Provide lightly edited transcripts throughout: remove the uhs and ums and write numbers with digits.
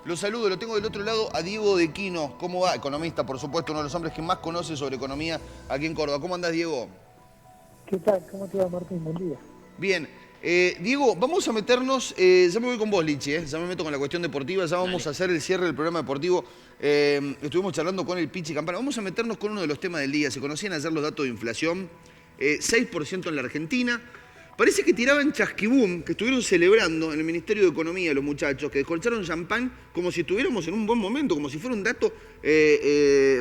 Lo saludo, lo tengo del otro lado a Diego de Quino. ¿Cómo va? Economista, por supuesto, uno de los hombres que más conoce sobre economía aquí en Córdoba. ¿Cómo andás, Diego? ¿Qué tal? ¿Cómo te va, Martín? Buen día. Bien. Diego, vamos a meternos, ya me voy con vos, Lichi, ya me meto con la cuestión deportiva, ya vamos Dale. a hacer el cierre del programa deportivo. Estuvimos charlando con el Pichi Campana. Vamos a meternos con uno de los temas del día. Se conocían ayer los datos de inflación, 6% en la Argentina. Parece que tiraban chasquibum, que estuvieron celebrando en el Ministerio de Economía los muchachos, que descorcharon champán como si estuviéramos en un buen momento, como si fuera un dato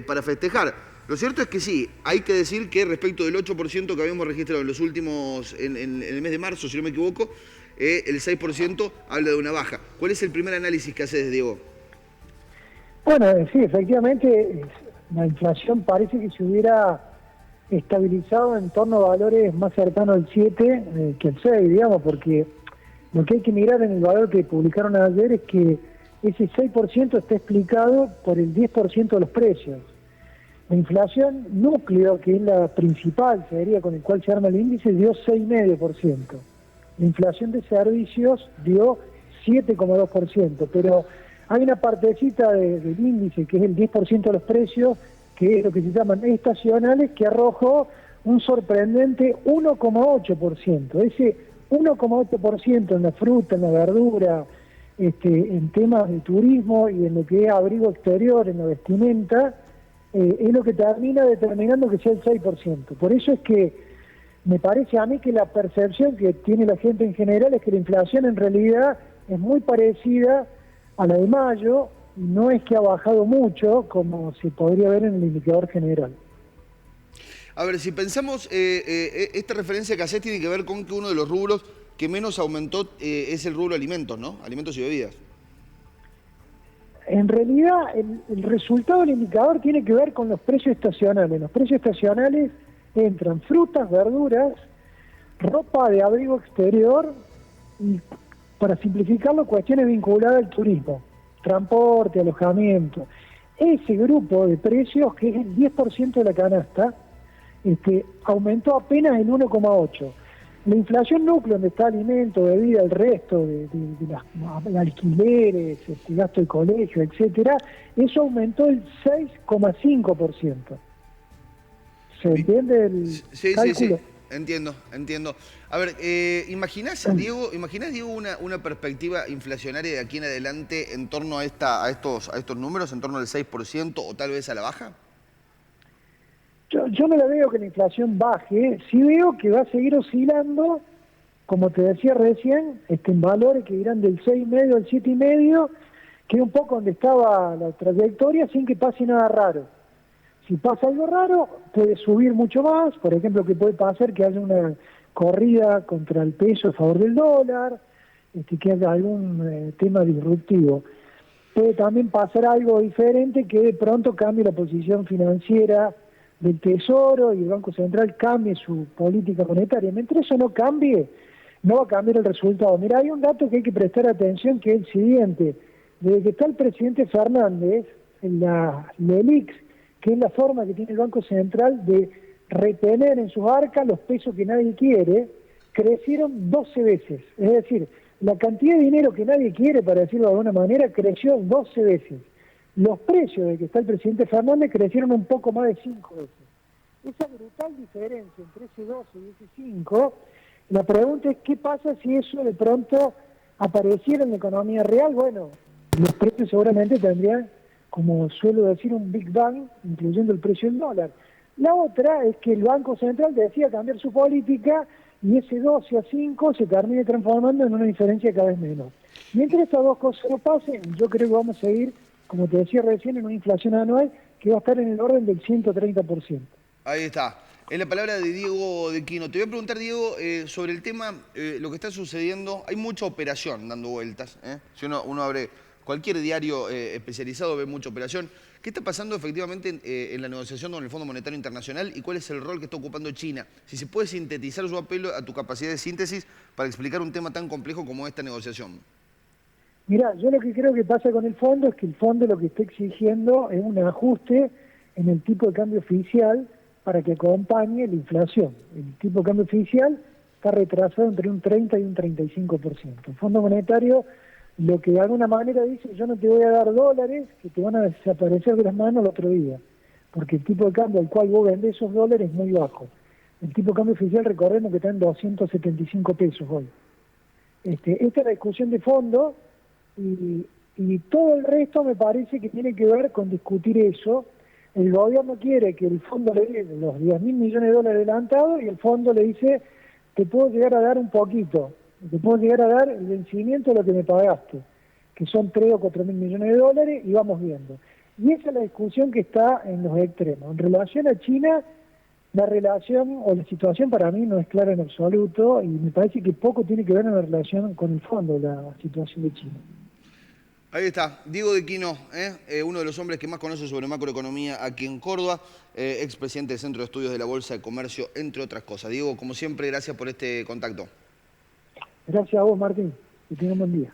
para festejar. Lo cierto es que sí, hay que decir que respecto del 8% que habíamos registrado en los últimos, en el mes de marzo, si no me equivoco, el 6% habla de una baja. ¿Cuál es el primer análisis que haces, Diego? Bueno, sí, efectivamente, la inflación parece que se hubiera estabilizado en torno a valores más cercanos al 7 que al 6, digamos, porque lo que hay que mirar en el valor que publicaron ayer es que ese 6% está explicado por el 10% de los precios. La inflación núcleo, que es la principal, sería con el cual se arma el índice, dio 6,5%. La inflación de servicios dio 7,2%, pero hay una partecita del índice, que es el 10% de los precios, que es lo que se llaman estacionales, que arrojó un sorprendente 1,8%. Ese 1,8% en la fruta, en la verdura, en temas de turismo y en lo que es abrigo exterior, en la vestimenta, es lo que termina determinando que sea el 6%. Por eso es que me parece a mí que la percepción que tiene la gente en general es que la inflación en realidad es muy parecida a la de mayo, y no es que ha bajado mucho como se podría ver en el indicador general. A ver, si pensamos, esta referencia que haces tiene que ver con que uno de los rubros que menos aumentó es el rubro alimentos, ¿no? Alimentos y bebidas. En realidad, el resultado del indicador tiene que ver con los precios estacionales. Los precios estacionales entran frutas, verduras, ropa de abrigo exterior y, para simplificarlo, cuestiones vinculadas al turismo, transporte, alojamiento. Ese grupo de precios, que es el 10% de la canasta, aumentó apenas el 1,8%. La inflación núcleo, donde está alimento, bebida, el resto de las alquileres, gasto de colegio, etcétera, eso aumentó el 6,5%. ¿Se entiende el Sí, sí, sí. cálculo? Entiendo. A ver, ¿imaginás, Diego, una perspectiva inflacionaria de aquí en adelante en torno a estos números, en torno al 6% o tal vez a la baja? Yo no le veo que la inflación baje, sí veo que va a seguir oscilando, como te decía recién, en valores que irán del 6,5 al 7,5, que es un poco donde estaba la trayectoria, sin que pase nada raro. Si pasa algo raro, puede subir mucho más. Por ejemplo, que puede pasar que haya una corrida contra el peso a favor del dólar, que haya algún tema disruptivo. Puede también pasar algo diferente, que de pronto cambie la posición financiera del Tesoro y el Banco Central cambie su política monetaria. Mientras eso no cambie, no va a cambiar el resultado. Mira, hay un dato que hay que prestar atención, que es el siguiente. Desde que está el presidente Fernández, en la LELIX, que es la forma que tiene el Banco Central de retener en sus arcas los pesos que nadie quiere, crecieron 12 veces. Es decir, la cantidad de dinero que nadie quiere, para decirlo de alguna manera, creció 12 veces. Los precios de que está el presidente Fernández crecieron un poco más de 5 veces. Esa brutal diferencia entre ese 12 y ese 5, la pregunta es qué pasa si eso de pronto apareciera en la economía real. Bueno, los precios seguramente tendrían, como suelo decir, un Big Bang, incluyendo el precio del dólar. La otra es que el Banco Central decida cambiar su política y ese 12 a 5 se termine transformando en una diferencia cada vez menor. Mientras estas dos cosas no pasen, yo creo que vamos a seguir, como te decía recién, en una inflación anual que va a estar en el orden del 130%. Ahí está. Es la palabra de Diego de Quino. Te voy a preguntar, Diego, sobre el tema, lo que está sucediendo. Hay mucha operación dando vueltas. Si uno abre cualquier diario especializado, ve mucha operación. ¿Qué está pasando efectivamente en la negociación con el Fondo Monetario Internacional y cuál es el rol que está ocupando China? Si se puede sintetizar, yo apelo a tu capacidad de síntesis para explicar un tema tan complejo como esta negociación. Mira, yo lo que creo que pasa con el fondo es que el fondo lo que está exigiendo es un ajuste en el tipo de cambio oficial para que acompañe la inflación. El tipo de cambio oficial está retrasado entre un 30 y un 35%. El Fondo Monetario lo que de alguna manera dice, yo no te voy a dar dólares que te van a desaparecer de las manos el otro día, porque el tipo de cambio al cual vos vendés esos dólares es muy bajo. El tipo de cambio oficial, recordemos que está en 275 pesos hoy. Esta es la discusión de fondo y todo el resto me parece que tiene que ver con discutir eso. El gobierno quiere que el fondo le dé los 10.000 millones de dólares adelantados y el fondo le dice, te puedo llegar a dar un poquito, te puedo llegar a dar el vencimiento de lo que me pagaste, que son 3 o 4.000 millones de dólares, y vamos viendo. Y esa es la discusión que está en los extremos. En relación a China, la relación o la situación para mí no es clara en absoluto y me parece que poco tiene que ver en la relación con el fondo, la situación de China. Ahí está, Diego de Quino, uno de los hombres que más conoce sobre macroeconomía aquí en Córdoba, expresidente del Centro de Estudios de la Bolsa de Comercio, entre otras cosas. Diego, como siempre, gracias por este contacto. Gracias a vos, Martín. Que tengas un buen día.